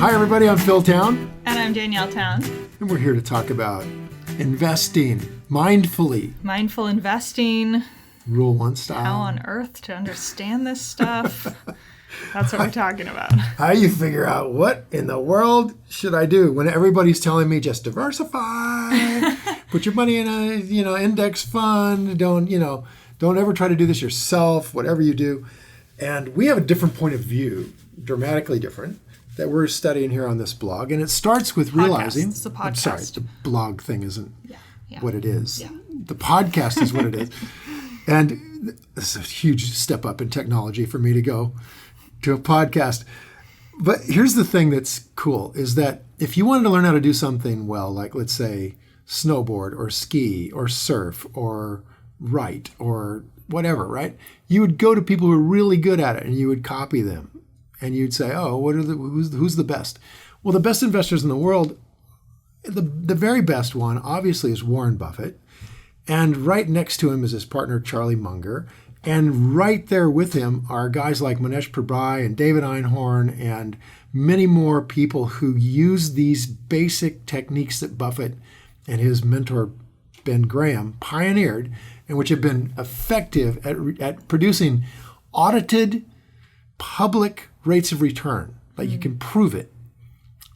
Hi, everybody. I'm Phil Town. And I'm Danielle Town. And we're here to talk about investing mindfully. Mindful investing. Rule 1 style. How on earth to understand this stuff. That's what we're talking about. How you figure out what in the world should I do when everybody's telling me just diversify, put your money in a index fund, don't ever try to do this yourself, whatever you do. And we have a different point of view, dramatically different, that we're studying here on this blog. And it starts with realizing, It's a podcast. I'm sorry, the blog thing isn't what it is. Yeah. The podcast is what it is. And this is a huge step up in technology for me to go to a podcast. But here's the thing that's cool is that if you wanted to learn how to do something well, like let's say snowboard or ski or surf or write or whatever, right? You would go to people who are really good at it and you would copy them. And you'd say, oh, who's the best? Well, the best investors in the world, the very best one, obviously, is Warren Buffett. And right next to him is his partner, Charlie Munger. And right there with him are guys like Manesh Prabhai and David Einhorn and many more people who use these basic techniques that Buffett and his mentor, Ben Graham, pioneered and which have been effective at producing audited public rates of return. Like you can prove it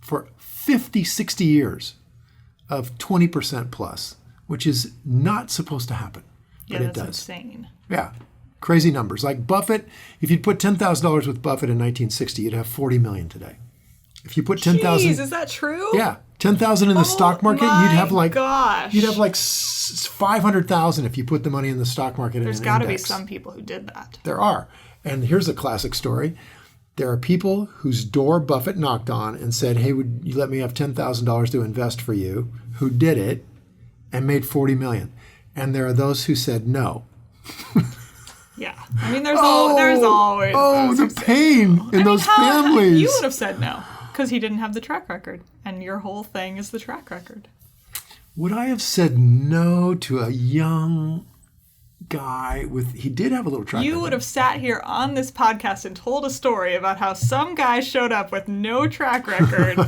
for 50, 60 years of 20% plus, which is not supposed to happen. Yeah, but it that's does. insane. Yeah, crazy numbers. Like Buffett, if you'd put $10,000 with Buffett in 1960, you'd have $40 million today. If you put 10,000, Jeez, is that true? yeah, 10,000 in the stock market, you'd have like gosh. you'd have like 500,000 if you put the money in the stock market. There's got to be some people who did that. There are, and here's a classic story. There are people whose door Buffett knocked on and said, "Hey, would you let me have $10,000 to invest for you?" Who did it and made $40 million, and there are those who said no. Yeah, I mean, there's always the pain in those families. You would have said no because he didn't have the track record, and your whole thing is the track record. Would I have said no to a young guy he did have a little track record? You would have sat here on this podcast and told a story about how some guy showed up with no track record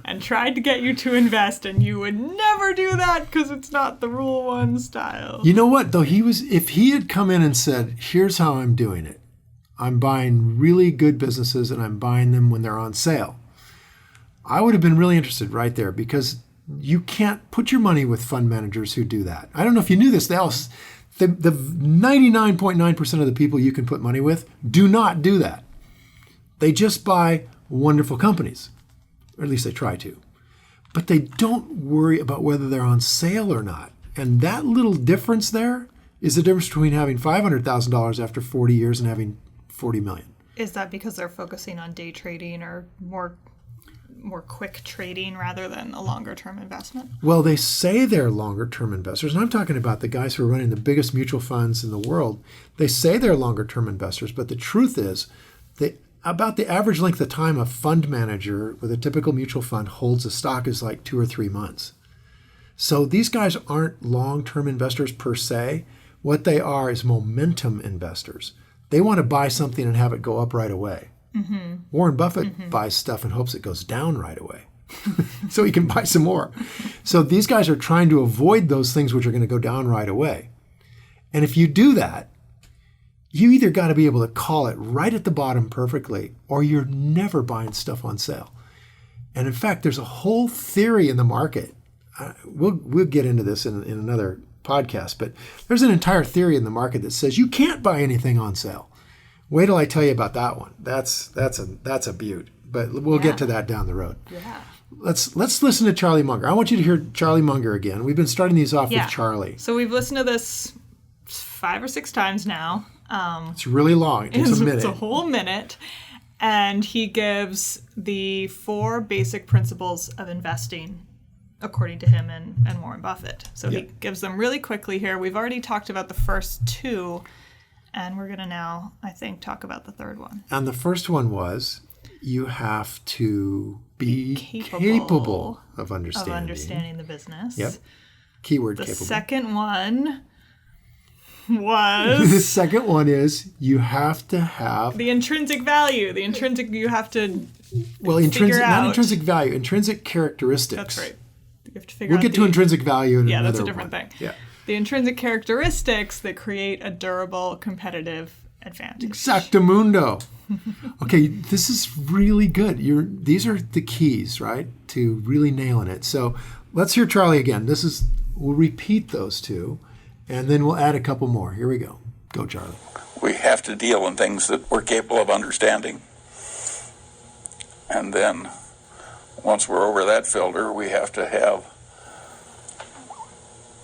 and tried to get you to invest, and you would never do that because it's not the Rule 1 style. You know what, though? If he had come in and said, here's how I'm doing it. I'm buying really good businesses and I'm buying them when they're on sale. I would have been really interested right there because you can't put your money with fund managers who do that. I don't know if you knew this. The 99.9% of the people you can put money with do not do that. They just buy wonderful companies, or at least they try to. But they don't worry about whether they're on sale or not. And that little difference there is the difference between having $500,000 after 40 years and having $40 million. Is that because they're focusing on day trading or more quick trading rather than a longer-term investment? Well, they say they're longer-term investors, and I'm talking about the guys who are running the biggest mutual funds in the world. They say they're longer-term investors, but the truth is about the average length of time a fund manager with a typical mutual fund holds a stock is like 2 or 3 months. So these guys aren't long-term investors per se. What they are is momentum investors. They want to buy something and have it go up right away. Mm-hmm. Warren Buffett buys stuff and hopes it goes down right away so he can buy some more. So these guys are trying to avoid those things which are going to go down right away. And if you do that, you either got to be able to call it right at the bottom perfectly or you're never buying stuff on sale. And in fact, there's a whole theory in the market. We'll get into this in another podcast, but there's an entire theory in the market that says you can't buy anything on sale. Wait till I tell you about that one. That's a beaut. But we'll get to that down the road. Yeah. Let's listen to Charlie Munger. I want you to hear Charlie Munger again. We've been starting these off with Charlie. So we've listened to this 5 or 6 times now. It's really long. It takes a minute. It's a whole minute. And he gives the 4 basic principles of investing according to him and Warren Buffett. So he gives them really quickly here. We've already talked about the first 2. And we're going to now, I think, talk about the third one. And the first one was you have to be capable of understanding the business. Yep. Keyword the capable. The second one was... The second one is you have to have... the intrinsic value. You have to Well, not intrinsic value, intrinsic characteristics. That's right. You have to figure We'll get to intrinsic value in another that's a different thing. Yeah. The intrinsic characteristics that create a durable competitive advantage. Exactamundo. Okay, this is really good. These are the keys, right, to really nailing it. So let's hear Charlie again. We'll repeat those two, and then we'll add a couple more. Here we go. Go, Charlie. We have to deal in things that we're capable of understanding. And then, once we're over that filter, we have to have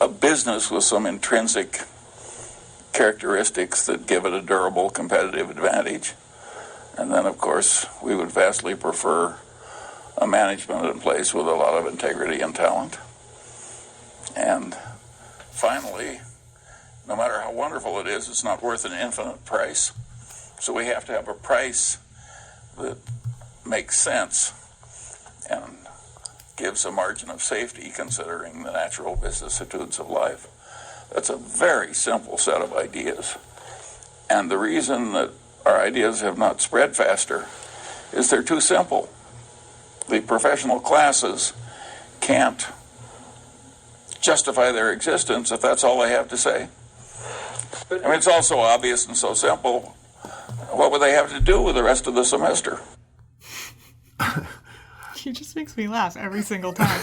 a business with some intrinsic characteristics that give it a durable competitive advantage. And then, of course, we would vastly prefer a management in place with a lot of integrity and talent. And finally, no matter how wonderful it is, it's not worth an infinite price. So we have to have a price that makes sense and gives a margin of safety considering the natural vicissitudes of life. That's a very simple set of ideas. And the reason that our ideas have not spread faster is they're too simple. The professional classes can't justify their existence if that's all they have to say. I mean, it's all so obvious and so simple. What would they have to do with the rest of the semester? He just makes me laugh every single time.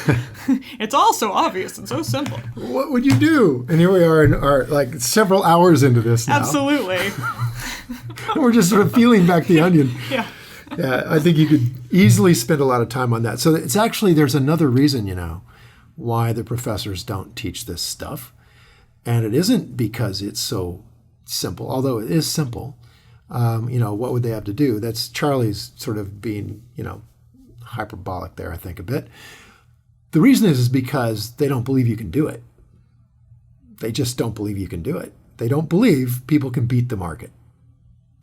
It's all so obvious and so simple. What would you do? And here we are in our several hours into this now. Absolutely. We're just sort of peeling back the onion. Yeah. Yeah, I think you could easily spend a lot of time on that. So it's actually, there's another reason, why the professors don't teach this stuff. And it isn't because it's so simple, although it is simple. What would they have to do? That's Charlie's sort of being, hyperbolic there, I think, a bit. The reason is because they don't believe you can do it. They just don't believe you can do it. They don't believe people can beat the market.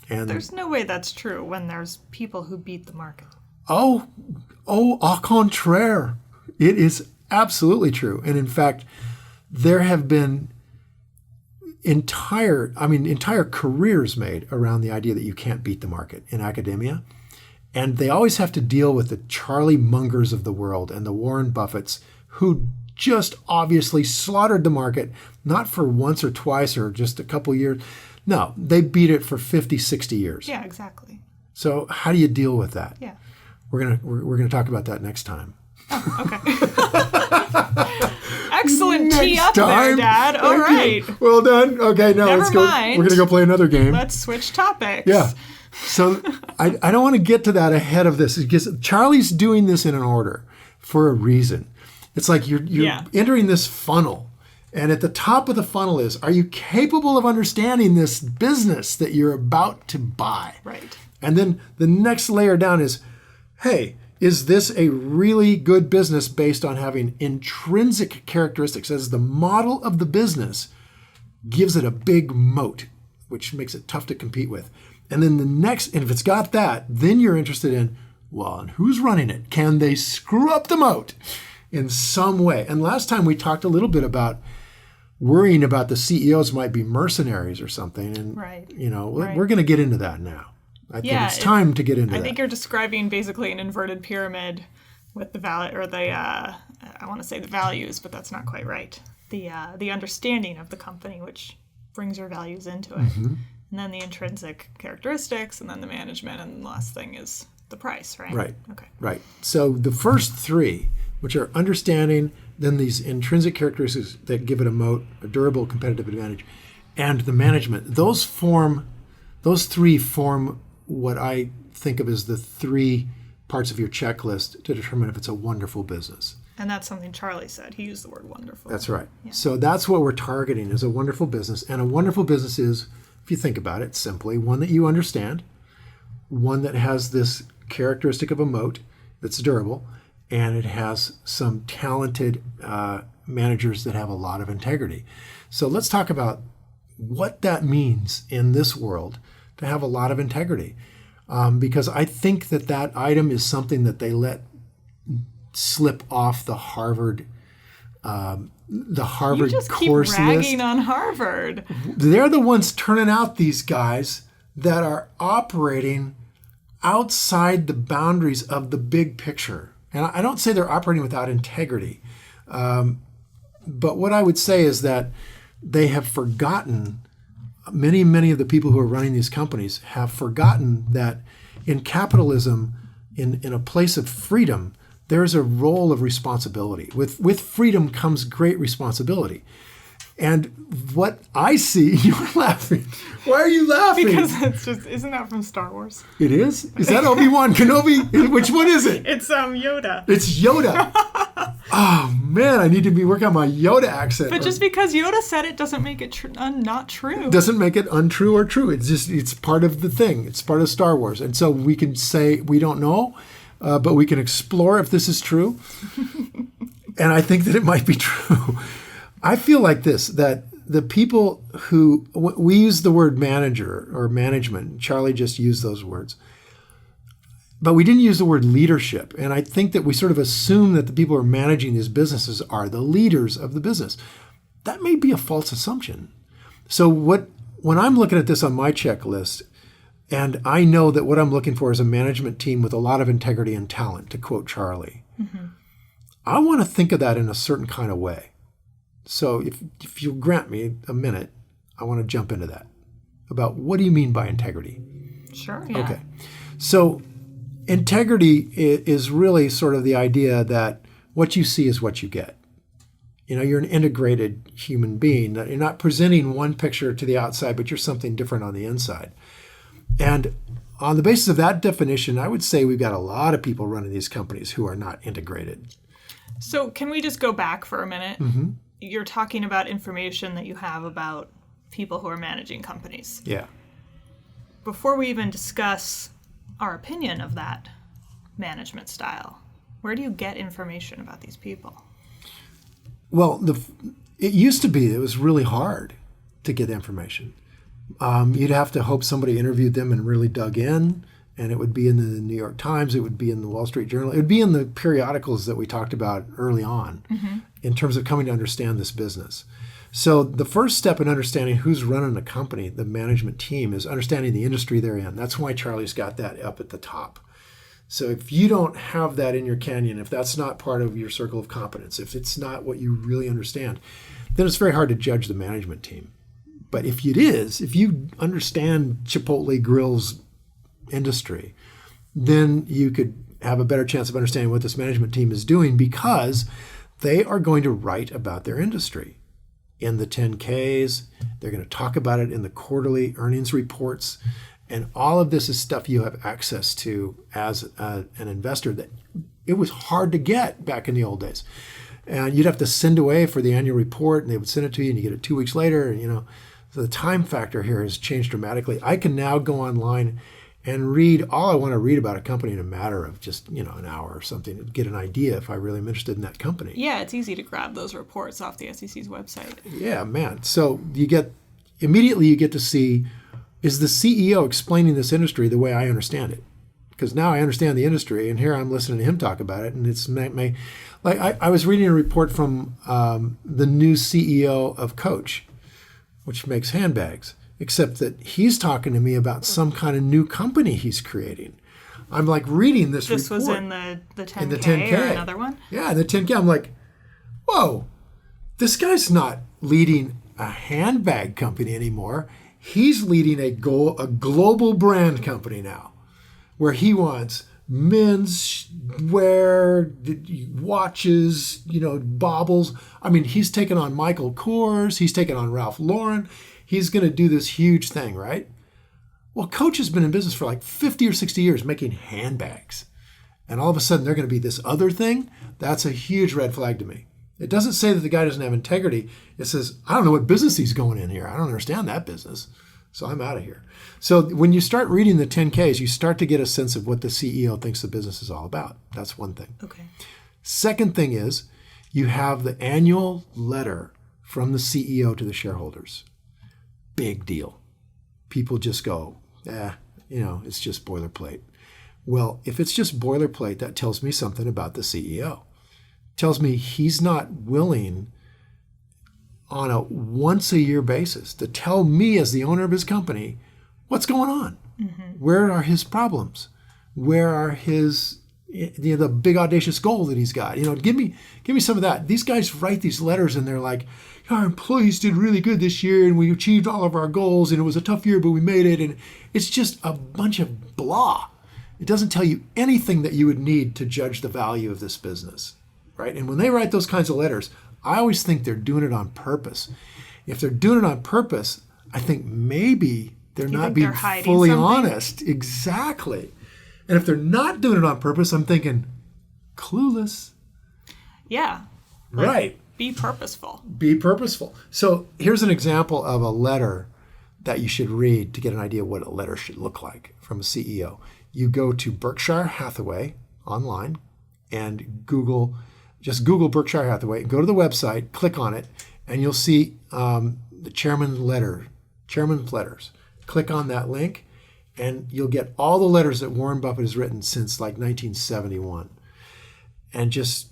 And there's no way that's true when there's people who beat the market. Au contraire. It is absolutely true. And in fact, there have been entire careers made around the idea that you can't beat the market in academia. And they always have to deal with the Charlie Mungers of the world and the Warren Buffetts who just obviously slaughtered the market, not for once or twice or just a couple years. No, they beat it for 50, 60 years. Yeah, exactly. So how do you deal with that? Yeah. We're gonna talk about that next time. Oh, okay. Excellent tee up there, Dad. All right. Well done. Okay, now Never let's go. mind. We're going to go play another game. Let's switch topics. Yeah. So I don't want to get to that ahead of this because Charlie's doing this in an order for a reason. It's like you're entering this funnel. And at the top of the funnel is, are you capable of understanding this business that you're about to buy? Right. And then the next layer down is, hey, is this a really good business based on having intrinsic characteristics as the model of the business gives it a big moat, which makes it tough to compete with. And then the next, and if it's got that, then you're interested in, well, and who's running it? Can they screw up the moat in some way? And last time we talked a little bit about worrying about the CEOs might be mercenaries or something. And, right. We're going to get into that now. I think it's time to get into that. I think you're describing basically an inverted pyramid with the I want to say the values, but that's not quite right. The understanding of the company, which brings your values into it. Mm-hmm. And then the intrinsic characteristics, and then the management, and the last thing is the price, right? Right. Okay. Right. So the first three, which are understanding, then these intrinsic characteristics that give it a moat, a durable competitive advantage, and the management, those three form what I think of as the three parts of your checklist to determine if it's a wonderful business. And that's something Charlie said. He used the word wonderful. That's right. Yeah. So that's what we're targeting is a wonderful business. And a wonderful business is, if you think about it simply, one that you understand, one that has this characteristic of a moat that's durable, and it has some talented managers that have a lot of integrity. So let's talk about what that means in this world to have a lot of integrity. Because I think that item is something that they let slip off the Harvard course list. You just keep ragging on Harvard. They're the ones turning out these guys that are operating outside the boundaries of the big picture. And I don't say they're operating without integrity. But what I would say is that they have forgotten, many of the people who are running these companies have forgotten that in capitalism, in a place of freedom, there is a role of responsibility. With freedom comes great responsibility. And what I see, you're laughing. Why are you laughing? Because it's just, isn't that from Star Wars? It is? Is that Obi-Wan Kenobi? Which one is it? It's Yoda. It's Yoda. Oh, man, I need to be working on my Yoda accent. But just because Yoda said it doesn't make it not true. Doesn't make it untrue or true. It's part of the thing. It's part of Star Wars. And so we can say we don't know, but we can explore if this is true. And I think that it might be true. I feel like this, that the people who, we use the word manager or management, Charlie just used those words, but we didn't use the word leadership. And I think that we sort of assume that the people who are managing these businesses are the leaders of the business. That may be a false assumption. So when I'm looking at this on my checklist, and I know that what I'm looking for is a management team with a lot of integrity and talent, to quote Charlie, I want to think of that in a certain kind of way. So if you'll grant me a minute, I want to jump into that. About what do you mean by integrity? Sure, yeah. Okay. So integrity is really sort of the idea that what you see is what you get. You know, you're an integrated human being. You're not presenting one picture to the outside, but you're something different on the inside. And on the basis of that definition, I would say we've got a lot of people running these companies who are not integrated. So can we just go back for a minute? Mm-hmm. You're talking about information that you have about people who are managing companies. Yeah. Before we even discuss our opinion of that management style, where do you get information about these people? Well, it used to be it was really hard to get information. You'd have to hope somebody interviewed them and really dug in, and it would be in the New York Times, it would be in the Wall Street Journal, it would be in the periodicals that we talked about early on in terms of coming to understand this business. So the first step in understanding who's running a company, the management team, is understanding the industry they're in. That's why Charlie's got that up at the top. So if you don't have that in your canyon, if that's not part of your circle of competence, if it's not what you really understand, then it's very hard to judge the management team. But if it is, if you understand Chipotle Grill's industry, then you could have a better chance of understanding what this management team is doing, because they are going to write about their industry in the 10Ks. They're going to talk about it in the quarterly earnings reports. And all of this is stuff you have access to as an investor that it was hard to get back in the old days. And you'd have to send away for the annual report, and they would send it to you, and you get it 2 weeks later. And, so the time factor here has changed dramatically. I can now go online and read all I want to read about a company in a matter of just, an hour or something to get an idea if I really am interested in that company. Yeah, it's easy to grab those reports off the SEC's website. Yeah, man. So you get to see, is the CEO explaining this industry the way I understand it? Because now I understand the industry, and here I'm listening to him talk about it, and it's I was reading a report from the new CEO of Coach, which makes handbags, except that he's talking to me about some kind of new company he's creating. I'm like reading this report. This was in the 10K, in the 10K or another one? Yeah, in the 10K. I'm like, whoa, this guy's not leading a handbag company anymore. He's leading a global brand company now, where he wants men's wear, watches, baubles. I mean, he's taken on Michael Kors. He's taken on Ralph Lauren. He's going to do this huge thing, right? Well, Coach has been in business for like 50 or 60 years making handbags. And all of a sudden they're going to be this other thing. That's a huge red flag to me. It doesn't say that the guy doesn't have integrity. It says, I don't know what business he's going in here. I don't understand that business. So I'm out of here. So when you start reading the 10Ks, you start to get a sense of what the CEO thinks the business is all about. That's one thing. Okay. Second thing is you have the annual letter from the CEO to the shareholders. Big deal. People just go, it's just boilerplate. Well, if it's just boilerplate, that tells me something about the CEO. It tells me he's not willing on a once-a-year basis to tell me as the owner of his company what's going on. Mm-hmm. Where are his problems? Where are his, the big audacious goal that he's got? Give me some of that. These guys write these letters and they're like, our employees did really good this year and we achieved all of our goals and it was a tough year, but we made it. And it's just a bunch of blah. It doesn't tell you anything that you would need to judge the value of this business, right? And when they write those kinds of letters, I always think they're doing it on purpose. If they're doing it on purpose, I think maybe they're not being fully honest. Exactly. And if they're not doing it on purpose, I'm thinking, clueless. Yeah. Right. Be purposeful. Be purposeful. So here's an example of a letter that you should read to get an idea what a letter should look like from a CEO. You go to Berkshire Hathaway online and just Google Berkshire Hathaway, go to the website, click on it, and you'll see the chairman's letters. Click on that link, and you'll get all the letters that Warren Buffett has written since like 1971. And just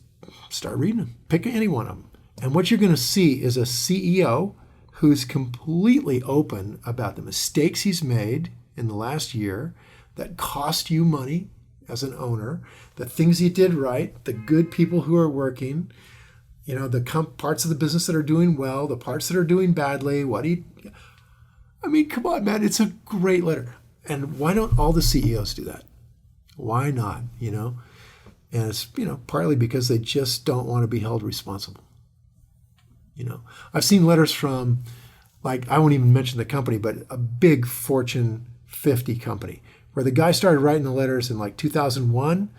start reading them. Pick any one of them. And what you're going to see is a CEO who's completely open about the mistakes he's made in the last year that cost you money as an owner, the things he did right, the good people who are working, the parts of the business that are doing well, the parts that are doing badly, come on, man, it's a great letter. And why don't all the CEOs do that? Why not, And it's, partly because they just don't want to be held responsible. I've seen letters from, I won't even mention the company, but a big Fortune 50 company, where the guy started writing the letters in 2001,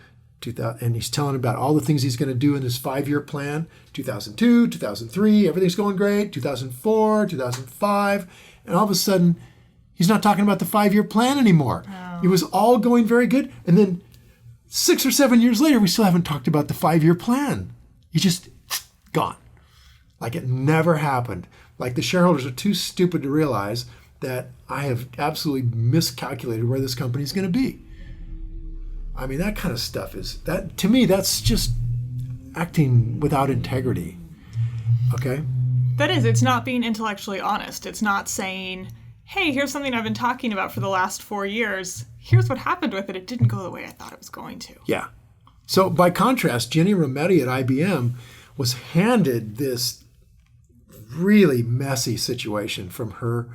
and he's telling about all the things he's going to do in his 5-year plan, 2002, 2003, everything's going great, 2004, 2005, and all of a sudden, he's not talking about the 5-year plan anymore. Oh. It was all going very good, and then 6 or 7 years later, we still haven't talked about the 5-year plan. He's just gone. Like it never happened. Like the shareholders are too stupid to realize that I have absolutely miscalculated where this company is going to be. I mean, that kind of stuff to me, that's just acting without integrity. Okay? That is, it's not being intellectually honest. It's not saying, hey, here's something I've been talking about for the last 4 years. Here's what happened with it. It didn't go the way I thought it was going to. Yeah. So by contrast, Ginny Rometty at IBM was handed this really messy situation from her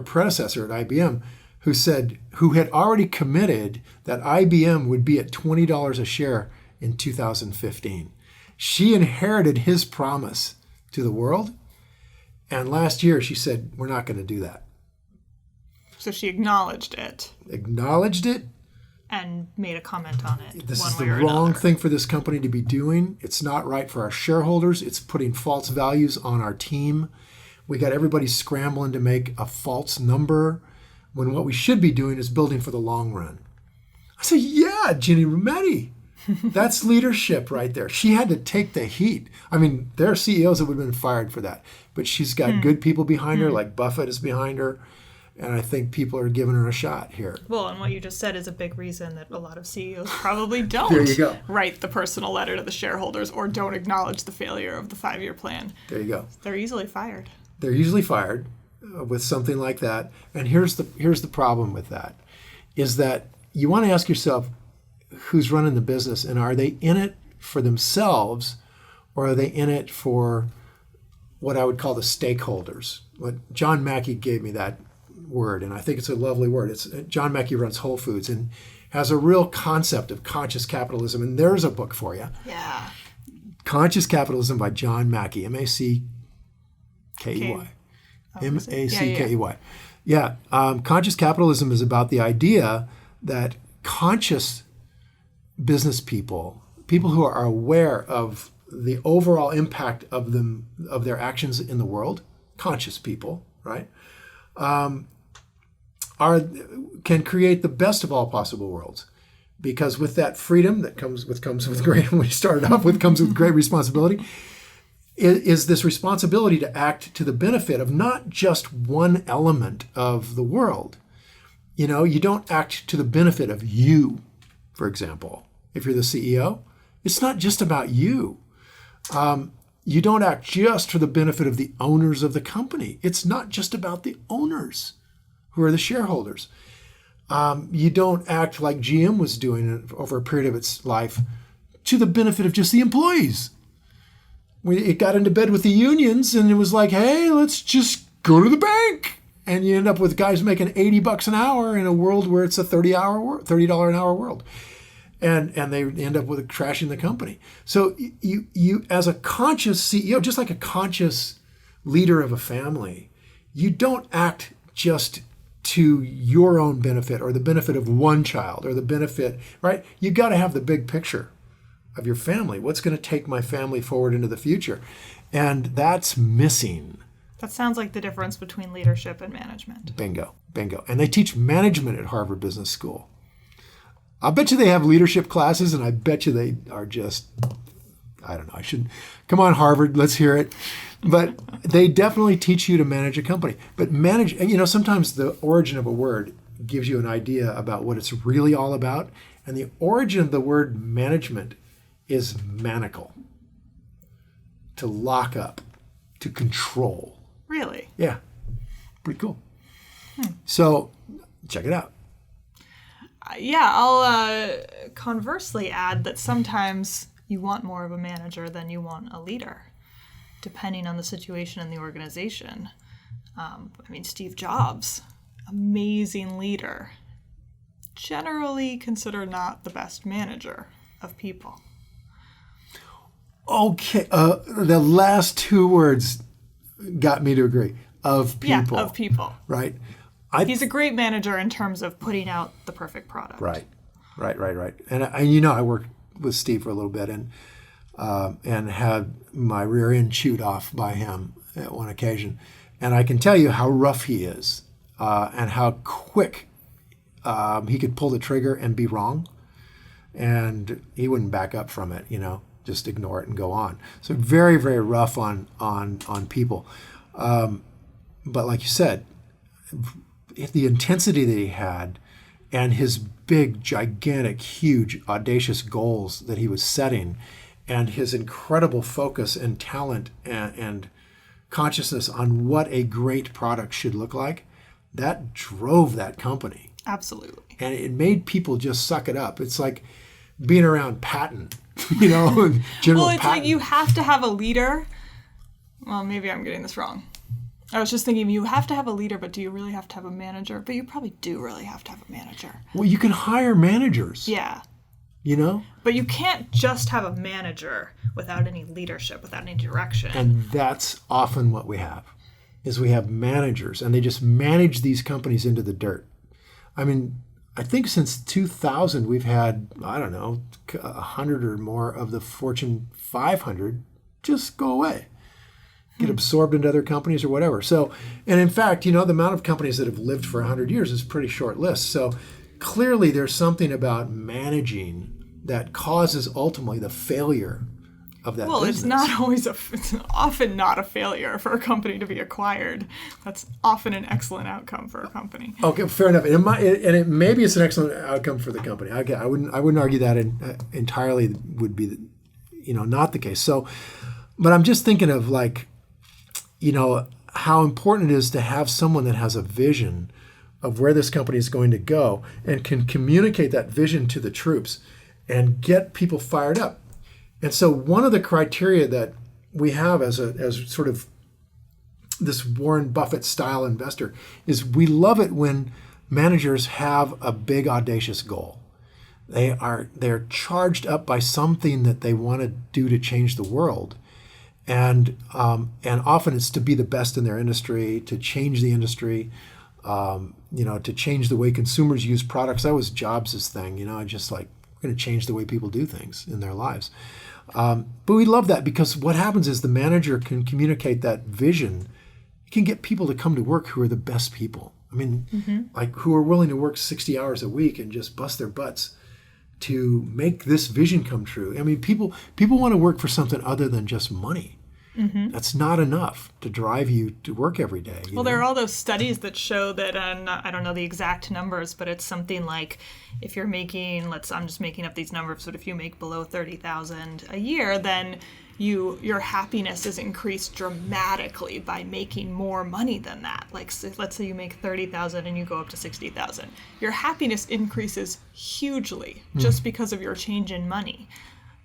predecessor at IBM, who had already committed that IBM would be at $20 a share in 2015. She inherited his promise to the world, and last year she said, we're not going to do that. So she acknowledged it. And made a comment on it. This is the wrong thing for this company to be doing. It's not right for our shareholders. It's putting false values on our team. We got everybody scrambling to make a false number when what we should be doing is building for the long run. I said, yeah, Ginny Rometty. That's leadership right there. She had to take the heat. I mean, there are CEOs that would have been fired for that. But she's got good people behind her, like Buffett is behind her. And I think people are giving her a shot here. Well, and what you just said is a big reason that a lot of CEOs probably don't there you go. Write the personal letter to the shareholders or don't acknowledge the failure of the 5-year plan. There you go. They're easily fired. They're usually fired with something like that. And here's the problem with that, is that you want to ask yourself who's running the business, and are they in it for themselves, or are they in it for what I would call the stakeholders? What John Mackey gave me that word, and I think it's a lovely word. John Mackey runs Whole Foods and has a real concept of conscious capitalism, and there's a book for you. Yeah. Conscious Capitalism by John Mackey, Mackey. Mackey. Yeah. Conscious capitalism is about the idea that conscious business people who are aware of the overall impact of their actions in the world, conscious people, right? Can create the best of all possible worlds, because with that freedom that comes with great, when we started off with, comes with great responsibility, is this responsibility to act to the benefit of not just one element of the world. You don't act to the benefit of you, for example. If you're the CEO, it's not just about you. You don't act just for the benefit of the owners of the company. It's not just about the owners who are the shareholders. You don't act like GM was doing over a period of its life to the benefit of just the employees. It got into bed with the unions and it was like, hey, let's just go to the bank. And you end up with guys making $80 an hour in a world where it's a $30 an hour world. And they end up with trashing the company. So you as a conscious CEO, just like a conscious leader of a family, you don't act just to your own benefit or the benefit of one child or the benefit, right? You got to have the big picture of your family. What's going to take my family forward into the future? And that's missing. That sounds like the difference between leadership and management. Bingo. And they teach management at Harvard Business School. I'll bet you they have leadership classes, and I bet you they are just, I don't know, come on, Harvard, let's hear it. But they definitely teach you to manage a company. But sometimes the origin of a word gives you an idea about what it's really all about. And the origin of the word management is manacle, to lock up, to control. Really? Yeah, pretty cool. So check it out. Yeah, I'll conversely add that sometimes you want more of a manager than you want a leader, depending on the situation in the organization. Steve Jobs, amazing leader, generally considered not the best manager of people. Okay, the last two words got me to agree. Of people. Yeah, of people. Right. He's a great manager in terms of putting out the perfect product. Right. And I worked with Steve for a little bit and had my rear end chewed off by him at one occasion. And I can tell you how rough he is and how quick he could pull the trigger and be wrong. And he wouldn't back up from it, just ignore it and go on. So very, very rough on people. But like you said, the intensity that he had and his big, gigantic, huge, audacious goals that he was setting and his incredible focus and talent and consciousness on what a great product should look like, that drove that company. Absolutely. And it made people just suck it up. It's like being around Patton, General Well, it's Patton. like you have to have a leader. Well, maybe I'm getting this wrong. I was just thinking you have to have a leader, but do you really have to have a manager? But you probably do really have to have a manager. Well, you can hire managers. Yeah. But you can't just have a manager without any leadership, without any direction. And that's often what we have, is we have managers, and they just manage these companies into the dirt. I think since 2000, we've had, 100 or more of the Fortune 500 just go away, get absorbed into other companies or whatever. So, and in fact, the amount of companies that have lived for 100 years is a pretty short list. So clearly there's something about managing that causes ultimately the failure of that business. It's often not a failure for a company to be acquired. That's often an excellent outcome for a company. Okay, fair enough. Maybe it's an excellent outcome for the company. I wouldn't argue that entirely would be, not the case. So, but I'm just thinking of how important it is to have someone that has a vision of where this company is going to go and can communicate that vision to the troops and get people fired up. And so one of the criteria that we have as sort of this Warren Buffett style investor is we love it when managers have a big audacious goal. They're charged up by something that they want to do to change the world. And often it's to be the best in their industry, to change the industry, to change the way consumers use products. That was Jobs' thing, we're going to change the way people do things in their lives. But we love that because what happens is the manager can communicate that vision. You can get people to come to work who are the best people. Who are willing to work 60 hours a week and just bust their butts to make this vision come true. People want to work for something other than just money. Mm-hmm. That's not enough to drive you to work every day. There are all those studies that show that, I don't know the exact numbers, but it's something like if you're making, I'm just making up these numbers, but if you make below $30,000 a year, then your happiness is increased dramatically by making more money than that. Like, let's say you make 30,000 and you go up to 60,000. Your happiness increases hugely just because of your change in money,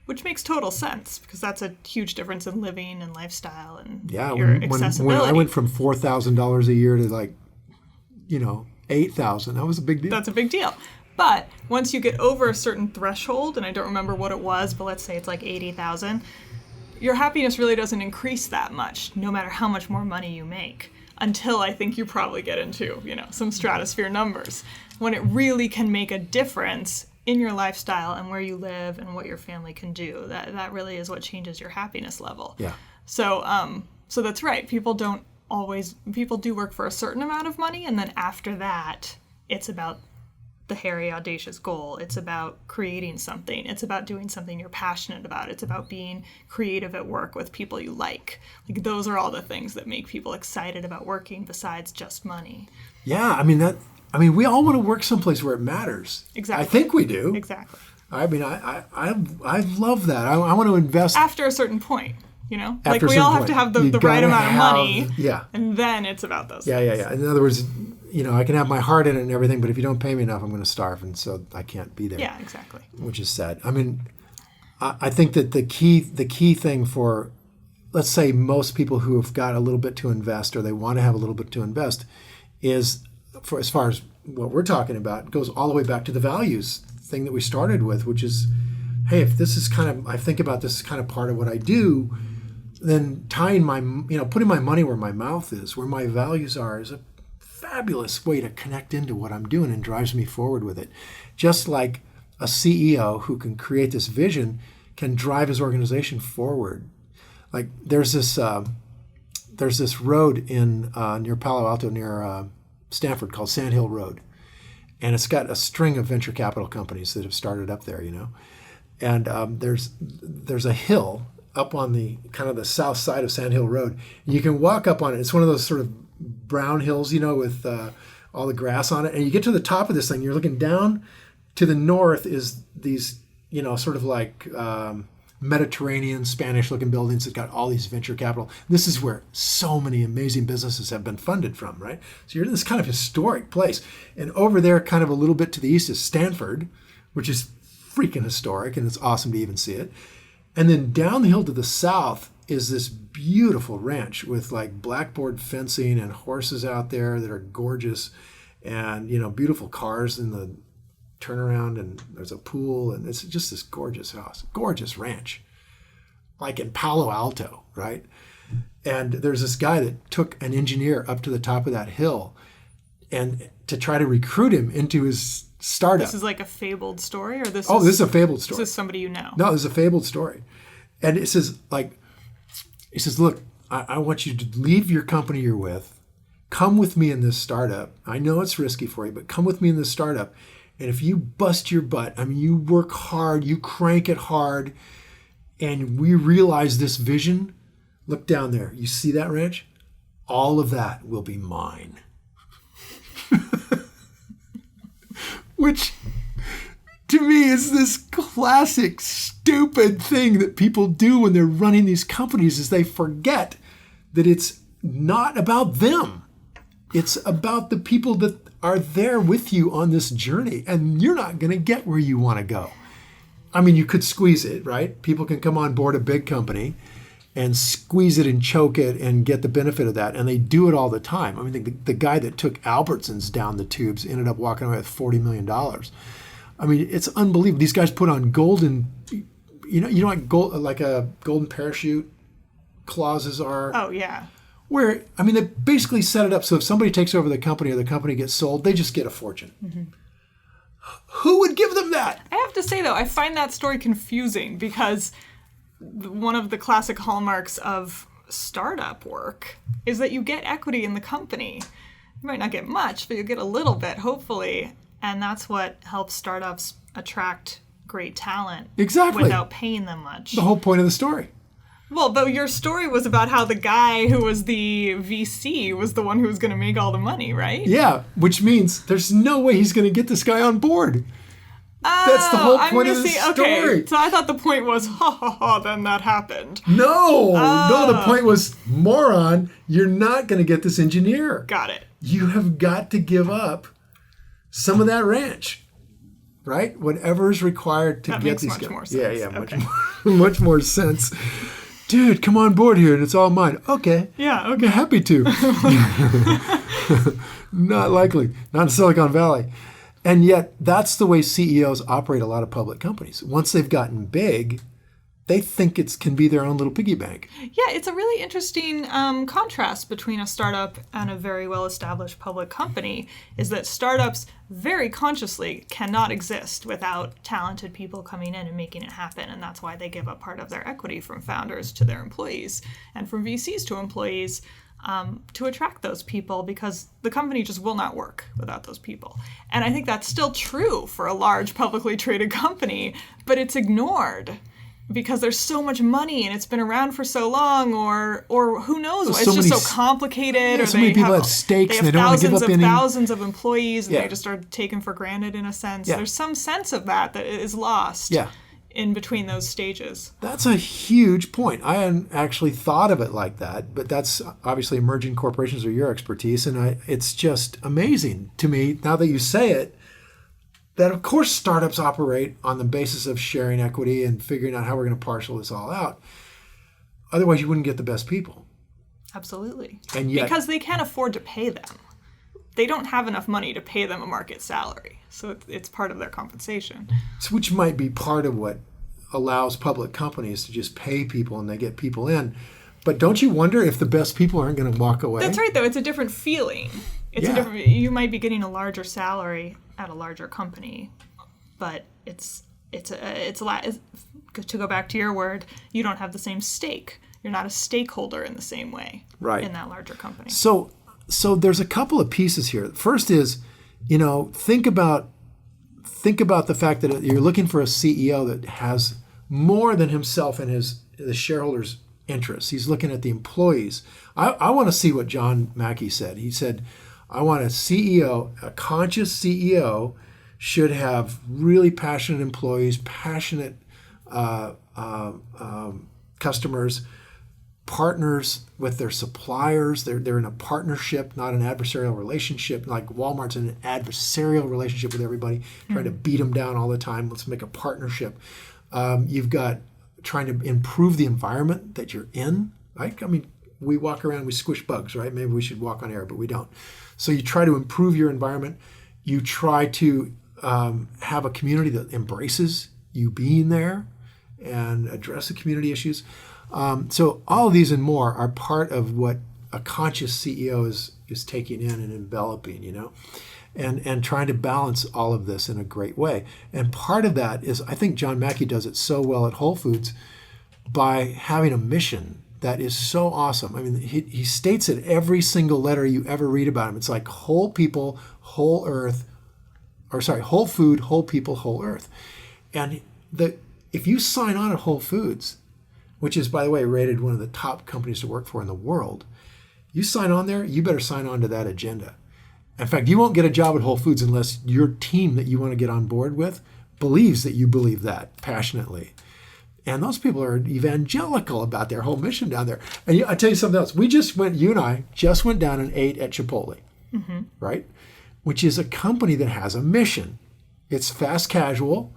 which makes total sense because that's a huge difference in living and lifestyle and your accessibility. When I went from $4,000 a year to like, $8,000, that was a big deal. That's a big deal. But once you get over a certain threshold, and I don't remember what it was, but let's say it's like 80,000, your happiness really doesn't increase that much, no matter how much more money you make, until I think you probably get into, some stratosphere numbers, when it really can make a difference in your lifestyle and where you live and what your family can do. That really is what changes your happiness level. Yeah. So that's right. People do work for a certain amount of money, and then after that, it's about the hairy, audacious goal. It's about creating something. It's about doing something you're passionate about. It's about being creative at work with people you like. Like, those are all the things that make people excited about working besides just money. Yeah, we all want to work someplace where it matters. Exactly. I think we do. Exactly. I love that. I want to invest after a certain point. After we all have to have the right amount of money. Yeah. And then it's about those things. Yeah. In other words, I can have my heart in it and everything, but if you don't pay me enough, I'm going to starve, and so I can't be there. Yeah, exactly. Which is sad. I think that the key thing for, let's say, most people who have got a little bit to invest, or they want to have a little bit to invest, is, for as far as what we're talking about, goes all the way back to the values thing that we started with, which is, hey, if this is I think about this as kind of part of what I do, then tying putting my money where my mouth is, where my values are, is a fabulous way to connect into what I'm doing and drives me forward with it. Just like a CEO who can create this vision can drive his organization forward. Like, there's this road in near Palo Alto, near Stanford, called Sand Hill Road, and it's got a string of venture capital companies that have started up there. And there's a hill up on the kind of the south side of Sand Hill Road. And you can walk up on it. It's one of those sort of brown hills, with all the grass on it. And you get to the top of this thing, you're looking down. To the north is these, sort of like Mediterranean, Spanish-looking buildings that got all these venture capital. This is where so many amazing businesses have been funded from, right? So you're in this kind of historic place. And over there, kind of a little bit to the east, is Stanford, which is freaking historic, and it's awesome to even see it. And then down the hill to the south is this beautiful ranch with like blackboard fencing and horses out there that are gorgeous, and beautiful cars in the turnaround, and there's a pool, and it's just this gorgeous house, gorgeous ranch, like in Palo Alto, right? And there's this guy that took an engineer up to the top of that hill and to try to recruit him into his startup. This is like a fabled story, or this? This is a fabled story. This is somebody you know. No, this is a fabled story, and it says look, I want you to leave your company you're with, come with me in this startup. I know it's risky for you, but come with me in this startup, and if you bust your butt, you work hard, you crank it hard, and we realize this vision. Look down there. You see that ranch? All of that will be mine. Which, to me, is this classic stupid thing that people do when they're running these companies, is they forget that it's not about them. It's about the people that are there with you on this journey, and you're not going to get where you want to go. You could squeeze it, right? People can come on board a big company and squeeze it and choke it and get the benefit of that. And they do it all the time. The guy that took Albertsons down the tubes ended up walking away with $40 million. It's unbelievable. These guys put on golden, like gold, like a golden parachute clauses are. Oh, yeah. Where, they basically set it up so if somebody takes over the company or the company gets sold, they just get a fortune. Mm-hmm. Who would give them that? I have to say, though, I find that story confusing because one of the classic hallmarks of startup work is that you get equity in the company. You might not get much, but you get a little bit, hopefully. And that's what helps startups attract great talent. Exactly. Without paying them much. The whole point of the story. Well, but your story was about how the guy who was the VC was the one who was going to make all the money, right? Yeah, which means there's no way he's going to get this guy on board. That's the whole point of the story. Okay, so I thought the point was, then that happened. No, the point was, moron, you're not going to get this engineer. Got it. You have got to give up some of that ranch, right? Whatever is required to that get makes these much guys. more sense. Yeah, okay. much more sense. Dude, come on board here, and it's all mine. Okay. Yeah, I'm okay. happy to. Not likely. Not in Silicon Valley. And yet, that's the way CEOs operate a lot of public companies. Once they've gotten big, they think it can be their own little piggy bank. Yeah, it's a really interesting contrast between a startup and a very well-established public company, is that startups very consciously cannot exist without talented people coming in and making it happen. And that's why they give up part of their equity from founders to their employees and from VCs to employees to attract those people, because the company just will not work without those people. And I think that's still true for a large publicly traded company, but it's ignored because there's so much money and it's been around for so long, or who knows, Well, it's just so complicated, or so many people have stakes and they don't want to give up any. thousands of employees and Yeah. they just are taken for granted in a sense. Yeah. There's some sense of that is lost in between those stages. That's a huge point. I hadn't actually thought of it like that, but that's obviously emerging corporations are your expertise, and it's just amazing to me now that you say it, that of course startups operate on the basis of sharing equity and figuring out how we're going to parcel this all out. Otherwise, you wouldn't get the best people. Absolutely. And yet, because they can't afford to pay them. They don't have enough money to pay them a market salary. So it's part of their compensation. which might be part of what allows public companies to just pay people and they get people in. But don't you wonder if the best people aren't going to walk away? That's right, though. It's a different feeling. It's a different. You might be getting a larger salary at a larger company, but it's a lot. To go back to your word, you don't have the same stake. You're not a stakeholder in the same way in that larger company. So there's a couple of pieces here. First is, think about the fact that you're looking for a CEO that has more than himself and the shareholders' interests. He's looking at the employees. I want to see what John Mackey said. He said, I want a CEO, a conscious CEO should have really passionate employees, passionate customers, partners with their suppliers. They're in a partnership, not an adversarial relationship. Like Walmart's in an adversarial relationship with everybody, trying to beat them down all the time. Let's make a partnership. You've got trying to improve the environment that you're in, right? I mean, we walk around, we squish bugs, right? Maybe we should walk on air, but we don't. So you try to improve your environment. You try to have a community that embraces you being there and address the community issues. So all of these and more are part of what a conscious CEO is taking in and enveloping, and trying to balance all of this in a great way. And part of that is, I think John Mackey does it so well at Whole Foods by having a mission that is so awesome. I mean, he states it every single letter you ever read about him. It's like whole people, whole earth, whole food, whole people, whole earth. And if you sign on at Whole Foods, which is, by the way, rated one of the top companies to work for in the world, you sign on there, you better sign on to that agenda. In fact, you won't get a job at Whole Foods unless your team that you want to get on board with believes that you believe that passionately. And those people are evangelical about their whole mission down there. And I'll tell you something else. You and I just went down and ate at Chipotle, right? Which is a company that has a mission. It's fast casual,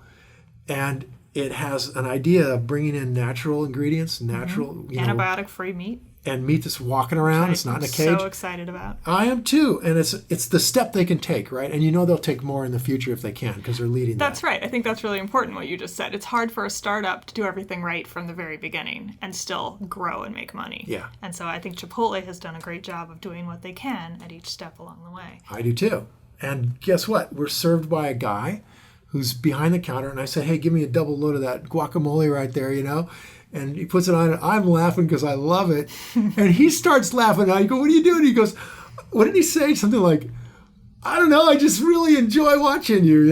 and it has an idea of bringing in natural ingredients, antibiotic-free meat. And meat that's walking around. It's not in a cage. I'm so excited about. I am too. And it's the step they can take, right? And they'll take more in the future if they can, because they're leading That's right. I think that's really important what you just said. It's hard for a startup to do everything right from the very beginning and still grow and make money. Yeah. And so I think Chipotle has done a great job of doing what they can at each step along the way. I do too. And guess what? We're served by a guy who's behind the counter, and I say, hey, give me a double load of that guacamole right there, And he puts it on, and I'm laughing because I love it. And he starts laughing. I go, what are you doing? He goes, what did he say? Something like, I don't know, I just really enjoy watching you,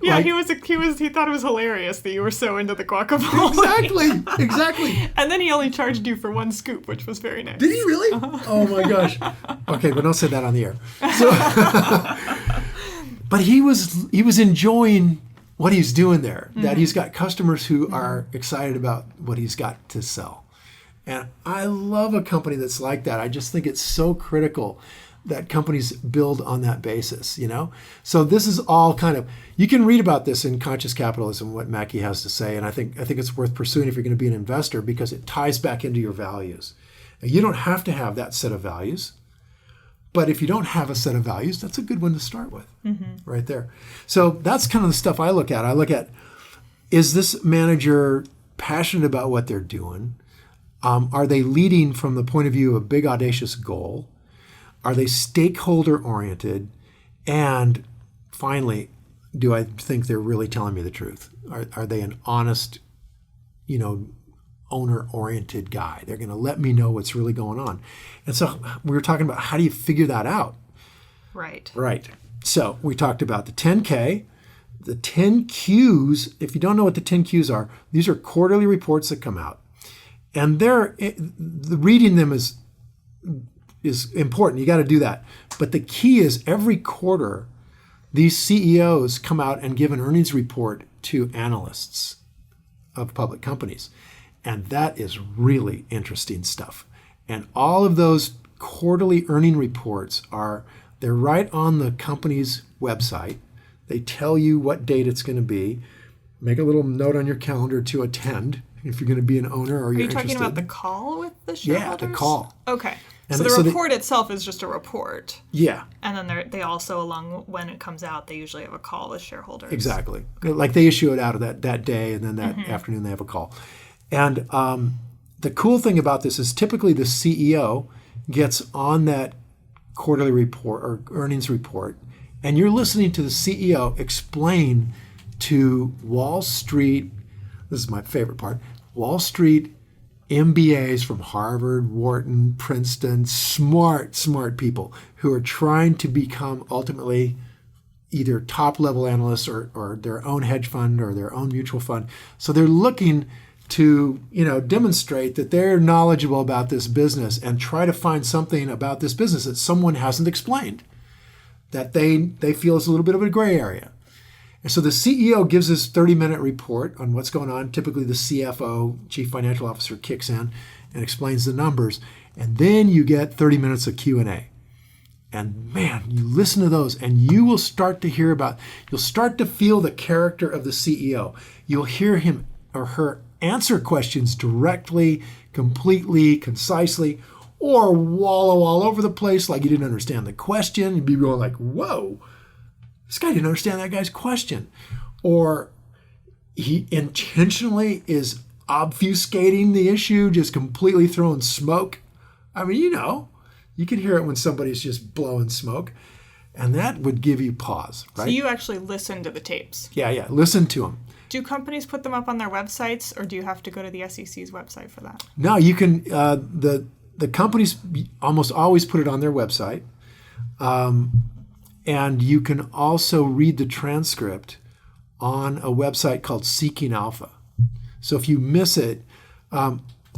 Yeah, like, he thought it was hilarious that you were so into the guacamole. Exactly. And then he only charged you for one scoop, which was very nice. Did he really? Oh my gosh. Okay, but don't say that on the air. So, but he was enjoying what he's doing there, that he's got customers who are excited about what he's got to sell. And I love a company that's like that. I just think it's so critical that companies build on that basis, So this is all kind of, you can read about this in Conscious Capitalism, what Mackey has to say, and I think it's worth pursuing if you're going to be an investor because it ties back into your values. Now, you don't have to have that set of values, but if you don't have a set of values, that's a good one to start with, right there. So that's kind of the stuff I look at. I look at, is this manager passionate about what they're doing? Are they leading from the point of view of a big, audacious goal? Are they stakeholder-oriented? And finally, do I think they're really telling me the truth? Are they an honest, owner-oriented guy? They're going to let me know what's really going on. And so we were talking about how do you figure that out? Right. Right. So we talked about the 10K, the 10 Qs. If you don't know what the 10 Qs are, these are quarterly reports that come out. And reading them is important. You got to do that. But the key is every quarter, these CEOs come out and give an earnings report to analysts of public companies. And that is really interesting stuff. And all of those quarterly earning reports they're right on the company's website. They tell you what date it's going to be. Make a little note on your calendar to attend if you're going to be an owner or you're interested. Are you talking about the call with the shareholders? Yeah, the call. Okay. And so the report itself is just a report. Yeah. And then they also, along when it comes out, they usually have a call with shareholders. Exactly. Like they issue it out of that day, and then that afternoon they have a call. And the cool thing about this is typically the CEO gets on that quarterly report or earnings report, and you're listening to the CEO explain to Wall Street, this is my favorite part, Wall Street MBAs from Harvard, Wharton, Princeton, smart people who are trying to become ultimately either top-level analysts or their own hedge fund or their own mutual fund. So they're looking to demonstrate that they're knowledgeable about this business and try to find something about this business that someone hasn't explained, that they feel is a little bit of a gray area. And so the CEO gives his 30-minute report on what's going on. Typically the CFO, Chief Financial Officer, kicks in and explains the numbers. And then you get 30 minutes of Q&A. And man, you listen to those and you will start to you'll start to feel the character of the CEO. You'll hear him or her answer questions directly, completely, concisely, or wallow all over the place like you didn't understand the question. You'd be going like, whoa. This guy didn't understand that guy's question. Or he intentionally is obfuscating the issue, just completely throwing smoke. I mean, you can hear it when somebody's just blowing smoke. And that would give you pause, right? So you actually listen to the tapes? Yeah. Listen to them. Do companies put them up on their websites, or do you have to go to the SEC's website for that? No, you can. The companies almost always put it on their website. And you can also read the transcript on a website called Seeking Alpha. So if you miss it,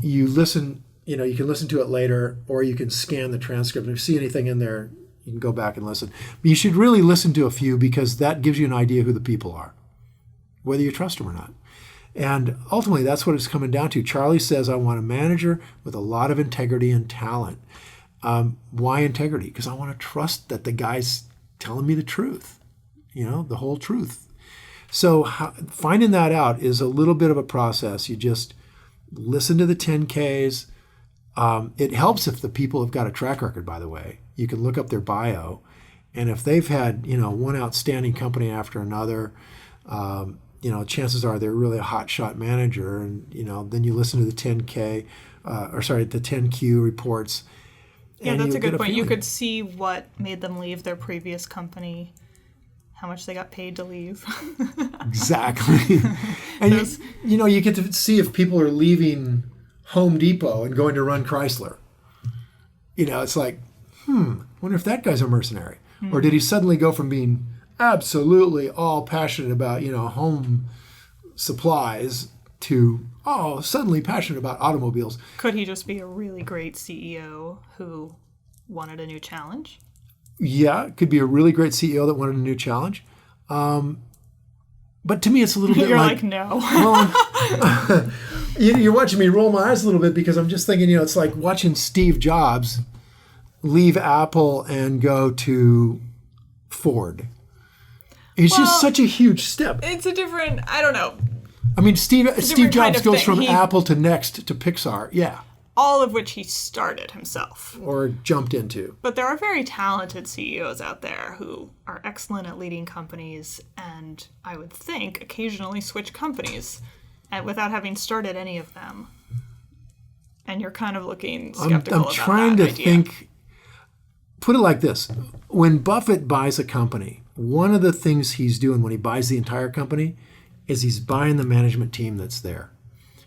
you listen. You can listen to it later, or you can scan the transcript. And if you see anything in there, you can go back and listen. But you should really listen to a few because that gives you an idea who the people are, whether you trust them or not. And ultimately, that's what it's coming down to. Charlie says, I want a manager with a lot of integrity and talent. Why integrity? Because I want to trust that the guy's telling me the truth, the whole truth. So finding that out is a little bit of a process. You just listen to the 10Ks. It helps if the people have got a track record, by the way. You can look up their bio. And if they've had, one outstanding company after another, chances are they're really a hotshot manager. And, then you listen to the 10K, the 10Q reports. Yeah, that's a good point. You could see what made them leave their previous company, how much they got paid to leave. Exactly. And you get to see if people are leaving Home Depot and going to run Chrysler. It's like, wonder if that guy's a mercenary. Or did he suddenly go from being absolutely all passionate about, home supplies to suddenly passionate about automobiles. Could he just be a really great CEO who wanted a new challenge? Yeah, it could be a really great CEO that wanted a new challenge. But to me, it's a little bit You're like no. well, you're watching me roll my eyes a little bit because I'm just thinking, it's like watching Steve Jobs leave Apple and go to Ford. It's just such a huge step. It's a different, I don't know. I mean, Steve kind Jobs of goes thing. from Apple to Next to Pixar. Yeah. All of which he started himself. Or jumped into. But there are very talented CEOs out there who are excellent at leading companies and I would think occasionally switch companies without having started any of them. And you're kind of looking skeptical I'm about trying that to idea. think. Put it like this. When Buffett buys a company, one of the things he's doing when he buys the entire company is he's buying the management team that's there.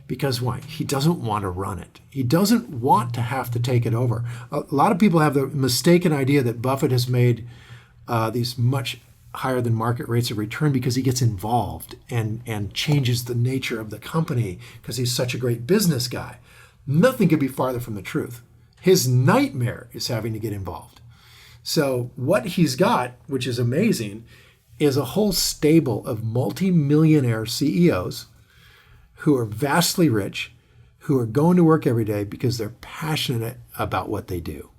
Because why? He doesn't want to run it. He doesn't want to have to take it over. A lot of people have the mistaken idea that Buffett has made these much higher than market rates of return because he gets involved and changes the nature of the company because he's such a great business guy. Nothing could be farther from the truth. His nightmare is having to get involved. So what he's got, which is amazing, is a whole stable of multi-millionaire CEOs who are vastly rich, who are going to work every day because they're passionate about what they do.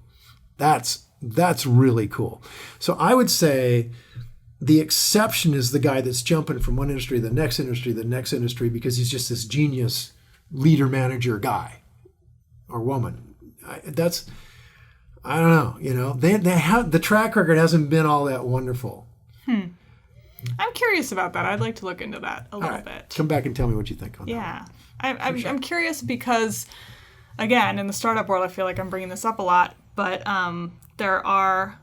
That's really cool. So I would say the exception is the guy that's jumping from one industry to the next industry, because he's just this genius leader manager guy or woman. I don't know. They have the track record hasn't been all that wonderful. I'm curious about that. I'd like to look into that a little bit. Come back and tell me what you think on that. Yeah. I'm curious because, again, in the startup world, I feel like I'm bringing this up a lot, but there are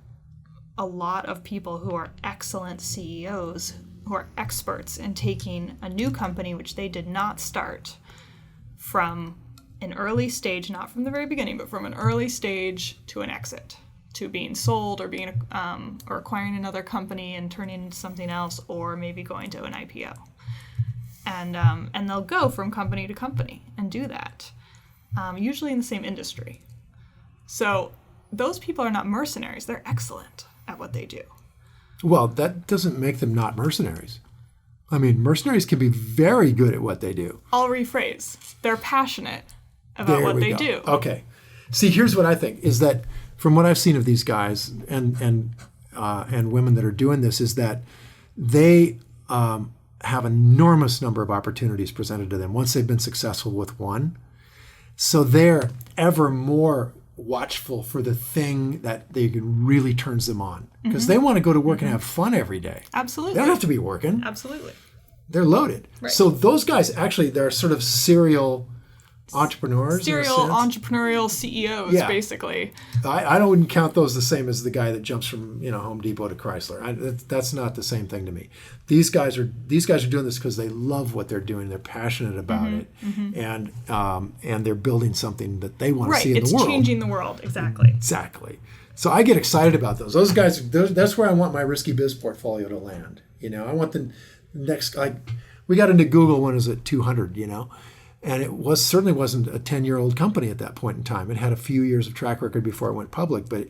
a lot of people who are excellent CEOs who are experts in taking a new company, which they did not start, from an early stage, not from the very beginning, but from an early stage to an exit, to being sold or being or acquiring another company and turning into something else, or maybe going to an IPO. And they'll go from company to company and do that, usually in the same industry. So those people are not mercenaries. They're excellent at what they do. Well, that doesn't make them not mercenaries. I mean, mercenaries can be very good at what they do. I'll rephrase. They're passionate about what they do. Okay. See, here's what I think is that from what I've seen of these guys and women that are doing this is that they have an enormous number of opportunities presented to them once they've been successful with one. So they're ever more watchful for the thing that they can really turns them on because they want to go to work and have fun every day. Absolutely. They don't have to be working. Absolutely. They're loaded. Right. So those guys actually, they're sort of serial entrepreneurs. Serial entrepreneurial CEOs, basically. I wouldn't count those the same as the guy that jumps from Home Depot to Chrysler. That's not the same thing to me. These guys are doing this because they love what they're doing. They're passionate about it, and they're building something that they want to see in the world. It's changing the world. Exactly. Exactly. So I get excited about those. Those guys. That's where I want my risky biz portfolio to land. I want the next. We got into Google when it was at 200. And it certainly wasn't a 10-year-old company at that point in time. It had a few years of track record before it went public, but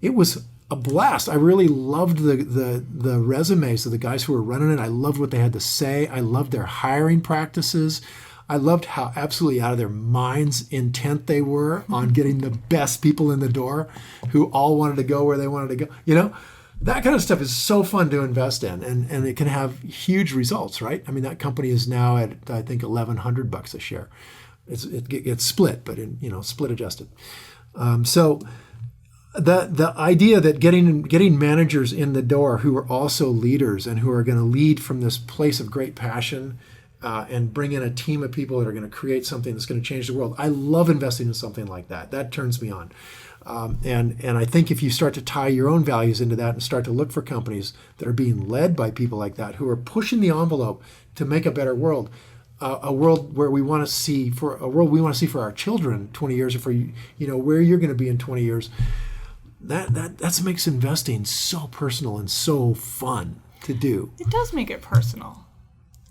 it was a blast. I really loved the resumes of the guys who were running it. I loved what they had to say. I loved their hiring practices. I loved how absolutely out of their minds intent they were on getting the best people in the door who all wanted to go where they wanted to go. That kind of stuff is so fun to invest in, and it can have huge results, right? I mean, that company is now at, I think, $1,100 a share. It gets split, but split adjusted. So the idea that getting managers in the door who are also leaders and who are going to lead from this place of great passion and bring in a team of people that are going to create something that's going to change the world. I love investing in something like that. That turns me on. And I think if you start to tie your own values into that and start to look for companies that are being led by people like that who are pushing the envelope to make a better world, a world where we want to see for our children 20 years, or for where you're going to be in 20 years, that makes investing so personal and so fun to do. It does make it personal.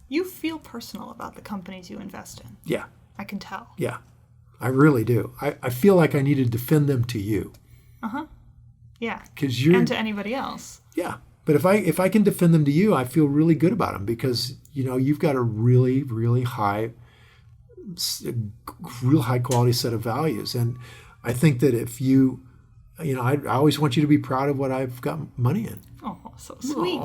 You feel personal about the companies you invest in. Yeah. I can tell. Yeah. I really do. I feel like I need to defend them to you. Yeah. And to anybody else. Yeah. But if I can defend them to you, I feel really good about them because, you've got a really, really real high quality set of values. And I think that if I always want you to be proud of what I've got money in. Oh, so sweet.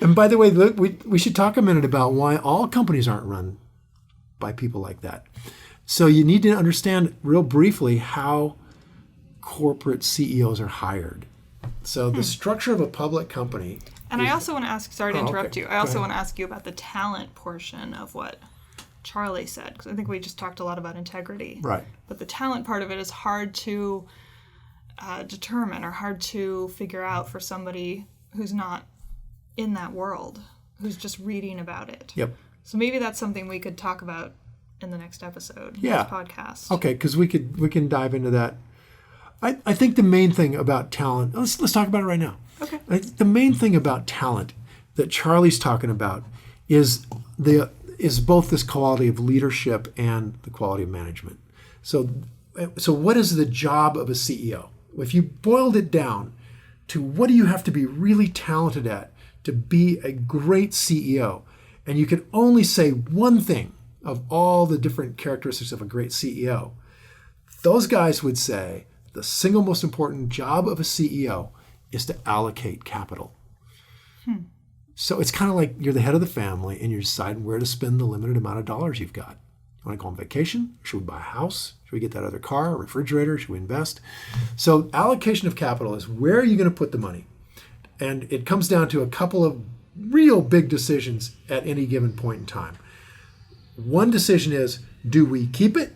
And by the way, look, we should talk a minute about why all companies aren't run by people like that. So you need to understand real briefly how corporate CEOs are hired. So the structure of a public company. And I also want to ask, sorry to interrupt you, I also Go want to ask you about the talent portion of what Charlie said, because I think we just talked a lot about integrity. Right. But the talent part of it is hard to determine or hard to figure out for somebody who's not in that world, who's just reading about it. Yep. So maybe that's something we could talk about in the next episode, next podcast. Okay, because we can dive into that. I think the main thing about talent, let's talk about it right now. Okay. The main thing about talent that Charlie's talking about is both this quality of leadership and the quality of management. So what is the job of a CEO? If you boiled it down to what do you have to be really talented at to be a great CEO, and you can only say one thing of all the different characteristics of a great CEO, those guys would say the single most important job of a CEO is to allocate capital. So it's kind of like you're the head of the family and you're deciding where to spend the limited amount of dollars you've got. You want to go on vacation? Should we buy a house? Should we get that other car, a refrigerator? Should we invest? So allocation of capital is where are you going to put the money? And it comes down to a couple of real big decisions at any given point in time. One decision is, do we keep it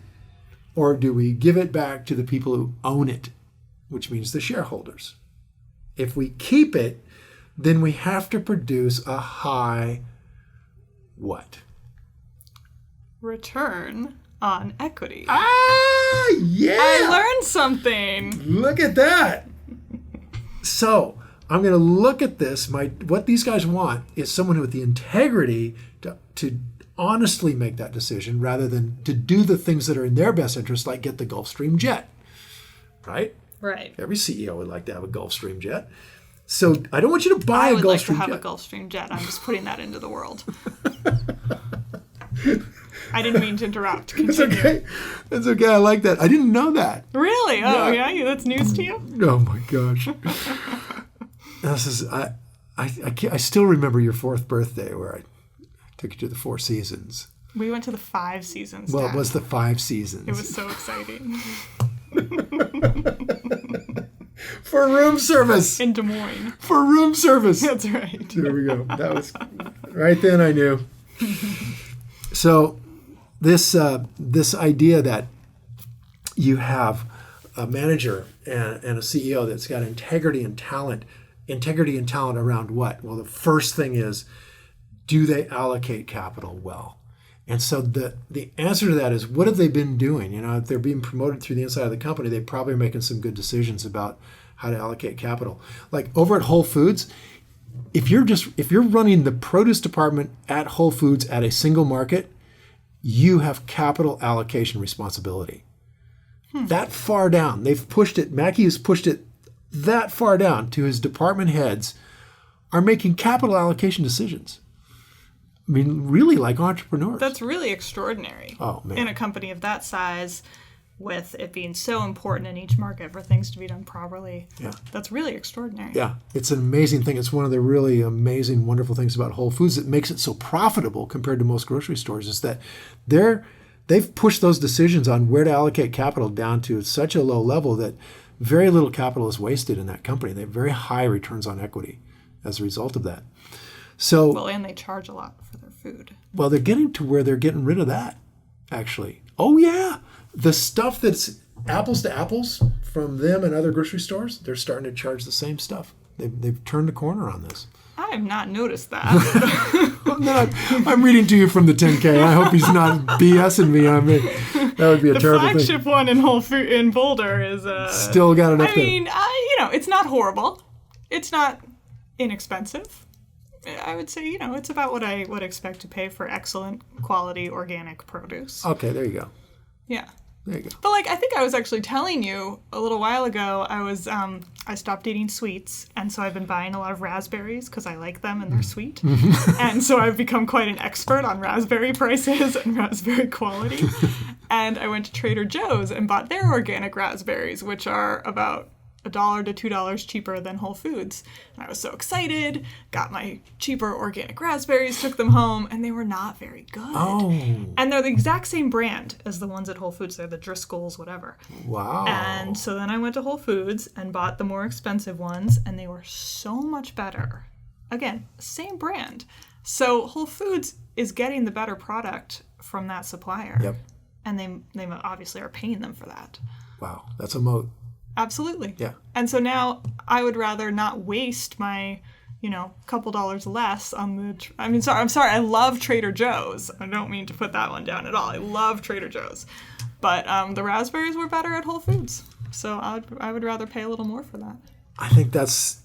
or do we give it back to the people who own it, which means the shareholders? If we keep it, then we have to produce a high what? Return on equity. Ah, yeah! I learned something. Look at that. So I'm going to look at this. What these guys want is someone with the integrity to honestly make that decision rather than to do the things that are in their best interest, like get the Gulfstream jet, right? Right. Every CEO would like to have a Gulfstream jet. So I don't want you to buy a Gulfstream jet. I would like to have a Gulfstream jet. I'm just putting that into the world. I didn't mean to interrupt. Continue. It's okay. That's okay. I like that. I didn't know that. Really? Oh, yeah? That's news to you? Oh, my gosh. I still remember your 4th birthday where I took you to the 4 Seasons. We went to the 5 Seasons. Well, Dad. it was the 5 Seasons. It was so exciting. For room service. In Des Moines. For room service. That's right. There we go. That was right then I knew. So this idea that you have a manager and a CEO that's got integrity and talent around what? Well, the first thing is, do they allocate capital well? And so the answer to that is, what have they been doing? If they're being promoted through the inside of the company, they probably are making some good decisions about how to allocate capital. Like over at Whole Foods, if you're running the produce department at Whole Foods at a single market, you have capital allocation responsibility. That far down. They've pushed it. Mackey has pushed it that far down to his department heads are making capital allocation decisions. I mean, really like entrepreneurs. That's really extraordinary. Oh, man. In a company of that size, with it being so important in each market for things to be done properly. Yeah. That's really extraordinary. Yeah. It's an amazing thing. It's one of the really amazing, wonderful things about Whole Foods that makes it so profitable compared to most grocery stores is that they've pushed those decisions on where to allocate capital down to such a low level that very little capital is wasted in that company. They have very high returns on equity as a result of that. So, well, and they charge a lot for their food. Well, they're getting to where they're getting rid of that, actually. Oh, yeah. The stuff that's apples to apples from them and other grocery stores, they're starting to charge the same stuff. They've turned the corner on this. I have not noticed that. I'm reading to you from the 10K. I hope he's not BSing me on me. That would be a terrible thing. The flagship one in in Boulder is still got it up there. I mean, it's not horrible. It's not inexpensive. I would say, it's about what I would expect to pay for excellent quality organic produce. Okay, there you go. Yeah. There you go. But like, I think I was actually telling you a little while ago, I stopped eating sweets, and so I've been buying a lot of raspberries because I like them and they're sweet. And so I've become quite an expert on raspberry prices and raspberry quality. And I went to Trader Joe's and bought their organic raspberries, which are about $1 to $2 cheaper than Whole Foods. And I was so excited, got my cheaper organic raspberries, took them home, and they were not very good. Oh. And they're the exact same brand as the ones at Whole Foods. They're the Driscolls, whatever. Wow. And so then I went to Whole Foods and bought the more expensive ones, and they were so much better. Again, same brand. So Whole Foods is getting the better product from that supplier. Yep. And they obviously are paying them for that. Wow. That's a moat. Absolutely. Yeah. And so now I would rather not waste my, couple dollars less on the... I'm sorry. I love Trader Joe's. I don't mean to put that one down at all. I love Trader Joe's. But the raspberries were better at Whole Foods. So I would rather pay a little more for that. I think that's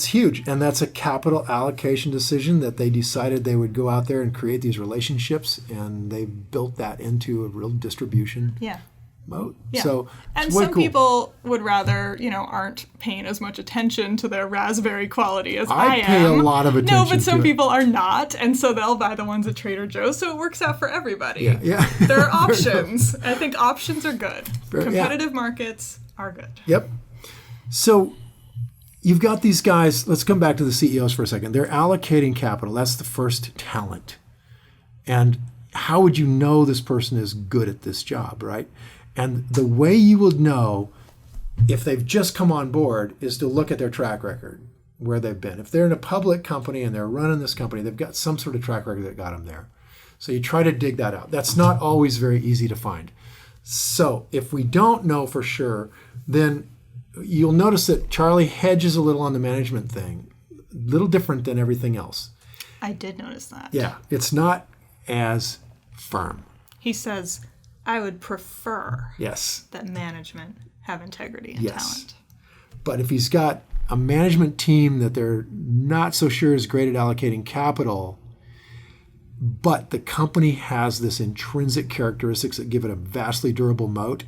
huge. And that's a capital allocation decision that they decided they would go out there and create these relationships. And they built that into a real distribution moat. Yeah. So and it's way some cool. people would rather, aren't paying as much attention to their raspberry quality as I am. pay a lot of attention No, but some to it. people are not, and so they'll buy the ones at Trader Joe's, so it works out for everybody. Yeah. There are options. I think options are good. Yeah. Competitive markets are good. Yep. So you've got these guys. Let's come back to the CEOs for a second. They're allocating capital. That's the first talent. And how would you know this person is good at this job, right? And the way you would know if they've just come on board is to look at their track record, where they've been. If they're in a public company and they're running this company, they've got some sort of track record that got them there. So you try to dig that out. That's not always very easy to find. So if we don't know for sure, then you'll notice that Charlie hedges a little on the management thing, a little different than everything else. I did notice that. Yeah, it's not as firm. He says, I would prefer Yes. that management have integrity and Yes. talent. But if he's got a management team that they're not so sure is great at allocating capital, but the company has this intrinsic characteristics that give it a vastly durable moat,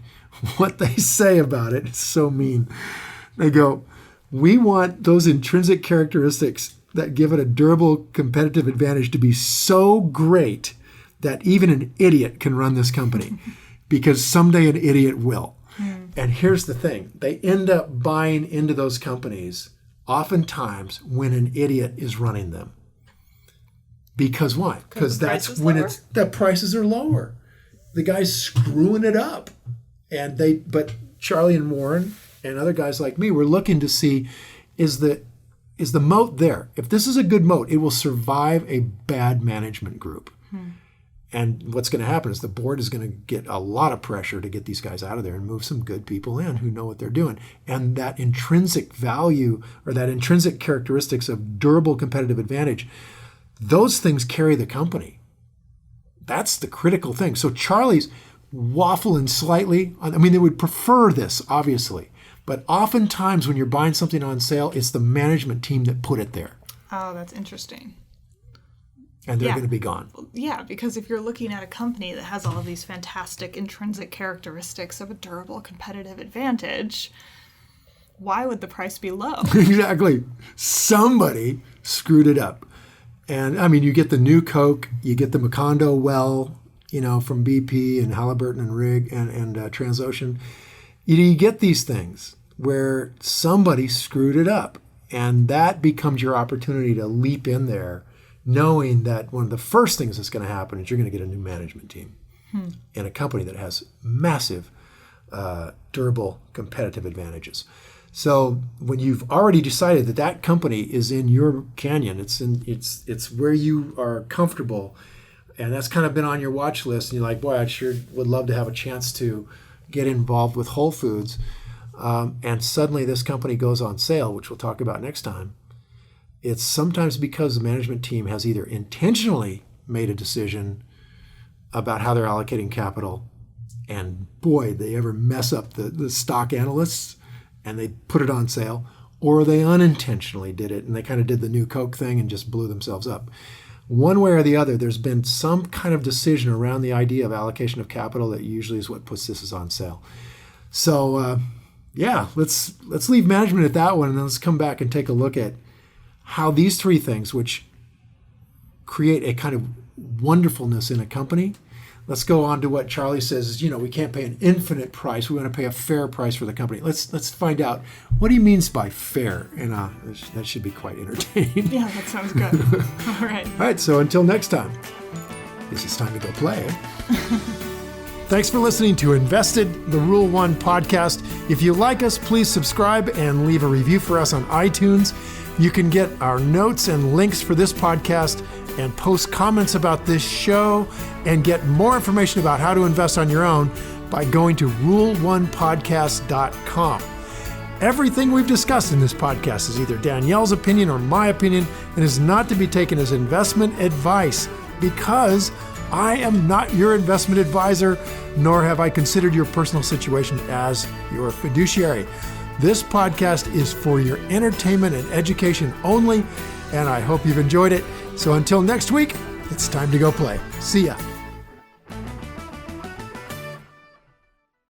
what they say about it is so mean. They go, we want those intrinsic characteristics that give it a durable competitive advantage to be so great that even an idiot can run this company, because someday an idiot will. And here's the thing. They end up buying into those companies oftentimes when an idiot is running them. Because why? Because the that's price is when lower? the prices are lower. The guy's screwing it up. But Charlie and Warren and other guys like me, we're looking to see, is the moat there? If this is a good moat, it will survive a bad management group. And what's going to happen is the board is going to get a lot of pressure to get these guys out of there and move some good people in who know what they're doing. And that intrinsic value or that intrinsic characteristics of durable competitive advantage, those things carry the company. That's the critical thing. So Charlie's waffling slightly. I mean, they would prefer this, obviously. But oftentimes when you're buying something on sale, it's the management team that put it there. Oh, that's interesting. And they're Yeah. going to be gone. Yeah, because if you're looking at a company that has all of these fantastic intrinsic characteristics of a durable competitive advantage, why would the price be low? Exactly. Somebody screwed it up. And I mean, you get the new Coke, you get the Macondo well, from BP and Halliburton and Rig and Transocean. You get these things where somebody screwed it up. And that becomes your opportunity to leap in there, knowing that one of the first things that's going to happen is you're going to get a new management team in a company that has massive, durable competitive advantages. So when you've already decided that that company is in your canyon, it's where you are comfortable, and that's kind of been on your watch list, and you're like, boy, I sure would love to have a chance to get involved with Whole Foods, and suddenly this company goes on sale, which we'll talk about next time. It's sometimes because the management team has either intentionally made a decision about how they're allocating capital, and boy, they ever mess up the stock analysts, and they put it on sale, or they unintentionally did it, and they kind of did the new Coke thing and just blew themselves up. one way or the other, there's been some kind of decision around the idea of allocation of capital that usually is what puts this on sale. So, let's leave management at that one, and then let's come back and take a look at how these three things, which create a kind of wonderfulness in a company. Let's go on to what Charlie says is, we can't pay an infinite price. We want to pay a fair price for the company. Let's find out what he means by fair. And that should be quite entertaining. Yeah, that sounds good. All right. All right, so until next time, this is time to go play. Thanks for listening to InvestED, the Rule 1 podcast. If you like us, please subscribe and leave a review for us on iTunes. You can get our notes and links for this podcast and post comments about this show and get more information about how to invest on your own by going to rule1podcast.com. Everything we've discussed in this podcast is either Danielle's opinion or my opinion and is not to be taken as investment advice because I am not your investment advisor, nor have I considered your personal situation as your fiduciary. This podcast is for your entertainment and education only, and I hope you've enjoyed it. So until next week, it's time to go play. See ya.